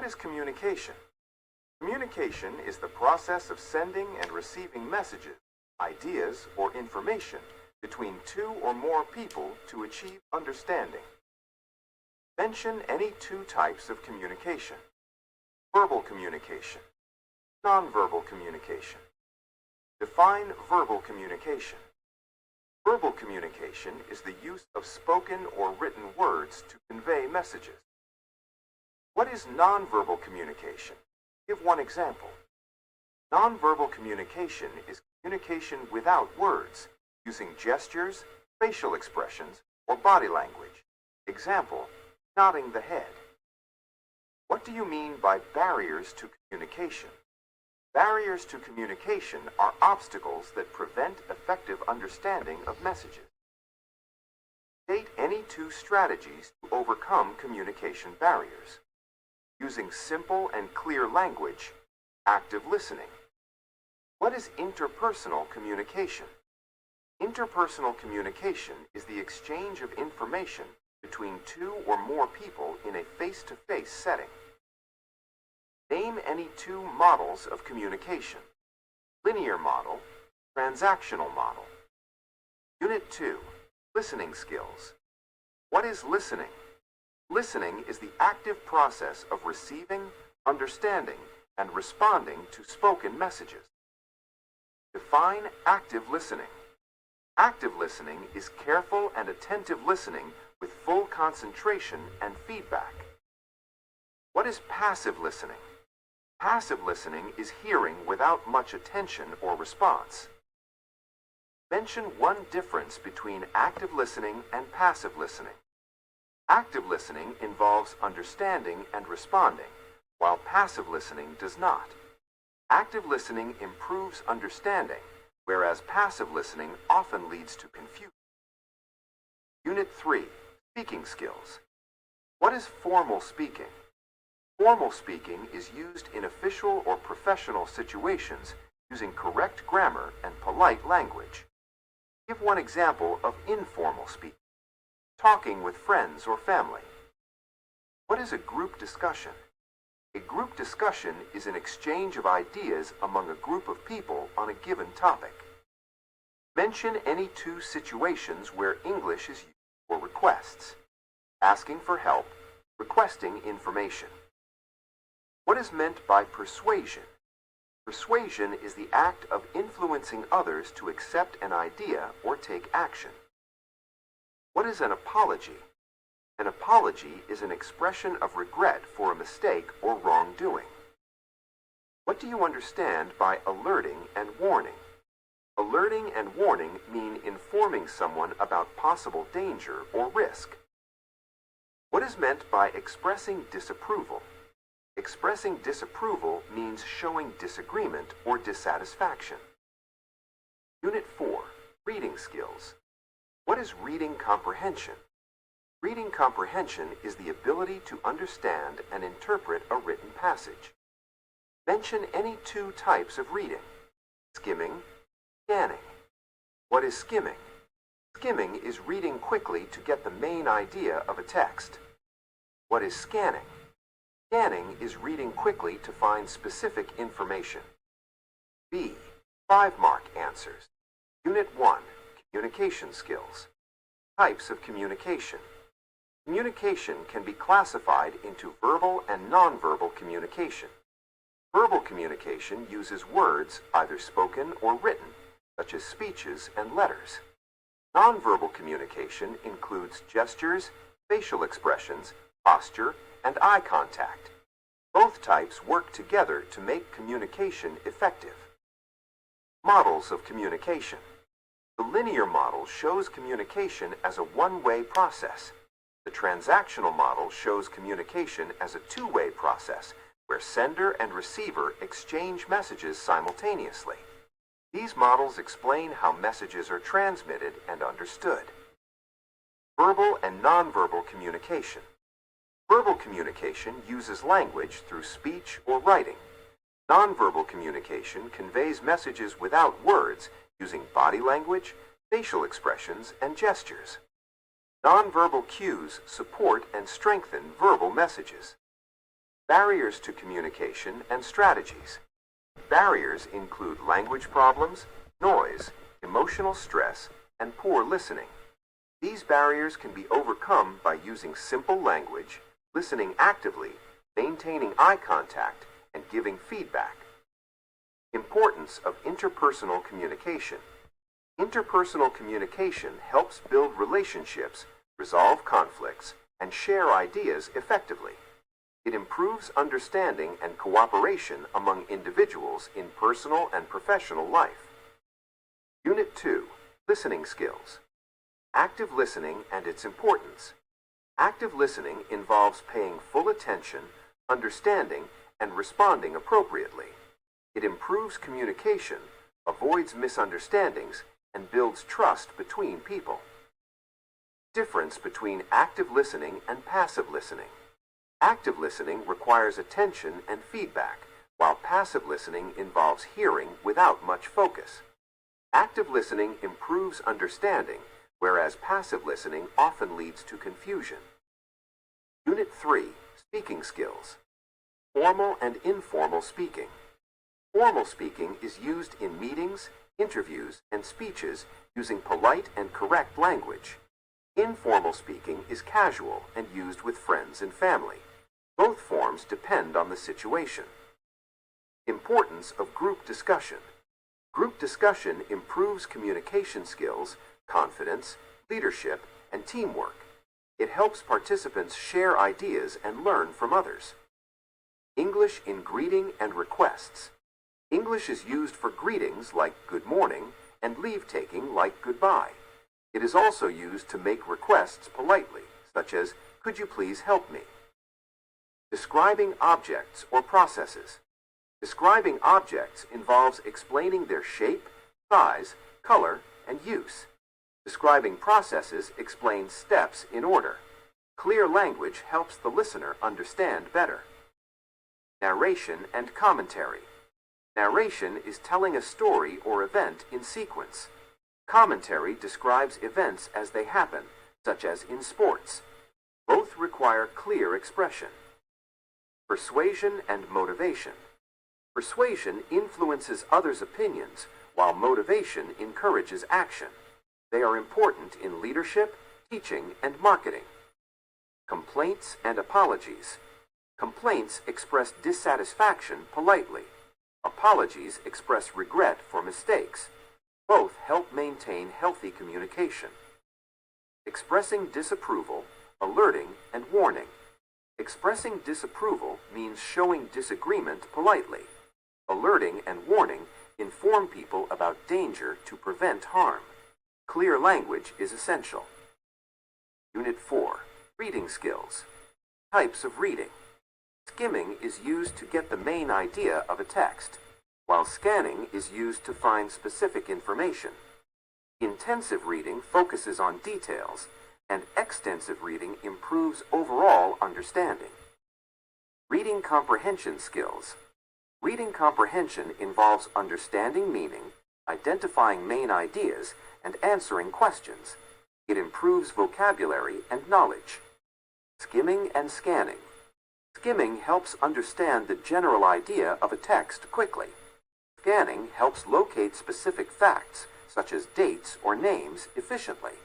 What is communication? Communication is the process of sending and receiving messages, ideas, or information between two or more people to achieve understanding. Mention any two types of communication. Verbal communication. Nonverbal communication. Define verbal communication. Verbal communication is the use of spoken or written words to convey messages. What is nonverbal communication? Give one example. Nonverbal communication is communication without words, using gestures, facial expressions, or body language. Example, nodding the head. What do you mean by barriers to communication? Barriers to communication are obstacles that prevent effective understanding of messages. State any two strategies to overcome communication barriers. Using simple and clear language, active listening. What is interpersonal communication? Interpersonal communication is the exchange of information between two or more people in a face-to-face setting. Name any two models of communication. Linear model, transactional model. Unit 2, listening skills. What is listening? Listening is the active process of receiving, understanding, and responding to spoken messages. Define active listening. Active listening is careful and attentive listening with full concentration and feedback. What is passive listening? Passive listening is hearing without much attention or response. Mention one difference between active listening and passive listening. Active listening involves understanding and responding, while passive listening does not. Active listening improves understanding, whereas passive listening often leads to confusion. Unit 3, speaking skills. What is formal speaking? Formal speaking is used in official or professional situations using correct grammar and polite language. Give one example of informal speaking. Talking with friends or family. What is a group discussion? A group discussion is an exchange of ideas among a group of people on a given topic. Mention any two situations where English is used for requests. Asking for help, requesting information. What is meant by persuasion? Persuasion is the act of influencing others to accept an idea or take action. What is an apology? An apology is an expression of regret for a mistake or wrongdoing. What do you understand by alerting and warning? Alerting and warning mean informing someone about possible danger or risk. What is meant by expressing disapproval? Expressing disapproval means showing disagreement or dissatisfaction. Unit 4, reading skills. What is reading comprehension? Reading comprehension is the ability to understand and interpret a written passage. Mention any two types of reading. Skimming, scanning. What is skimming? Skimming is reading quickly to get the main idea of a text. What is scanning? Scanning is reading quickly to find specific information. B. 5-mark answers. Unit 1. Communication skills. Types of communication. Communication can be classified into verbal and nonverbal communication. Verbal communication uses words, either spoken or written, such as speeches and letters. Nonverbal communication includes gestures, facial expressions, posture, and eye contact. Both types work together to make communication effective. Models of communication. The linear model shows communication as a one-way process. The transactional model shows communication as a two-way process, where sender and receiver exchange messages simultaneously. These models explain how messages are transmitted and understood. Verbal and nonverbal communication. Verbal communication uses language through speech or writing. Nonverbal communication conveys messages without words using body language, facial expressions, and gestures. Nonverbal cues support and strengthen verbal messages. Barriers to communication and strategies. Barriers include language problems, noise, emotional stress, and poor listening. These barriers can be overcome by using simple language, listening actively, maintaining eye contact, and giving feedback. Importance of interpersonal communication. Interpersonal communication helps build relationships, resolve conflicts, and share ideas effectively. It improves understanding and cooperation among individuals in personal and professional life. Unit 2, Listening Skills. Active listening and its importance. Active listening involves paying full attention, understanding, and responding appropriately. It improves communication, avoids misunderstandings, and builds trust between people. Difference between active listening and passive listening. Active listening requires attention and feedback, while passive listening involves hearing without much focus. Active listening improves understanding, whereas passive listening often leads to confusion. Unit 3, Speaking Skills. Formal and informal speaking. Formal speaking is used in meetings, interviews, and speeches using polite and correct language. Informal speaking is casual and used with friends and family. Both forms depend on the situation. Importance of group discussion. Group discussion improves communication skills, confidence, leadership, and teamwork. It helps participants share ideas and learn from others. English in greeting and requests. English is used for greetings like good morning and leave-taking like goodbye. It is also used to make requests politely, such as, "Could you please help me?" Describing objects or processes. Describing objects involves explaining their shape, size, color, and use. Describing processes explains steps in order. Clear language helps the listener understand better. Narration and commentary. Narration is telling a story or event in sequence. Commentary describes events as they happen, such as in sports. Both require clear expression. Persuasion and motivation. Persuasion influences others' opinions, while motivation encourages action. They are important in leadership, teaching, and marketing. Complaints and apologies. Complaints express dissatisfaction politely. Apologies express regret for mistakes. Both help maintain healthy communication. Expressing disapproval, alerting, and warning. Expressing disapproval means showing disagreement politely. Alerting and warning inform people about danger to prevent harm. Clear language is essential. Unit 4, Reading Skills. Types of reading. Skimming is used to get the main idea of a text, while scanning is used to find specific information. Intensive reading focuses on details, and extensive reading improves overall understanding. Reading comprehension skills. Reading comprehension involves understanding meaning, identifying main ideas, and answering questions. It improves vocabulary and knowledge. Skimming and scanning. Skimming helps understand the general idea of a text quickly. Scanning helps locate specific facts, such as dates or names, efficiently.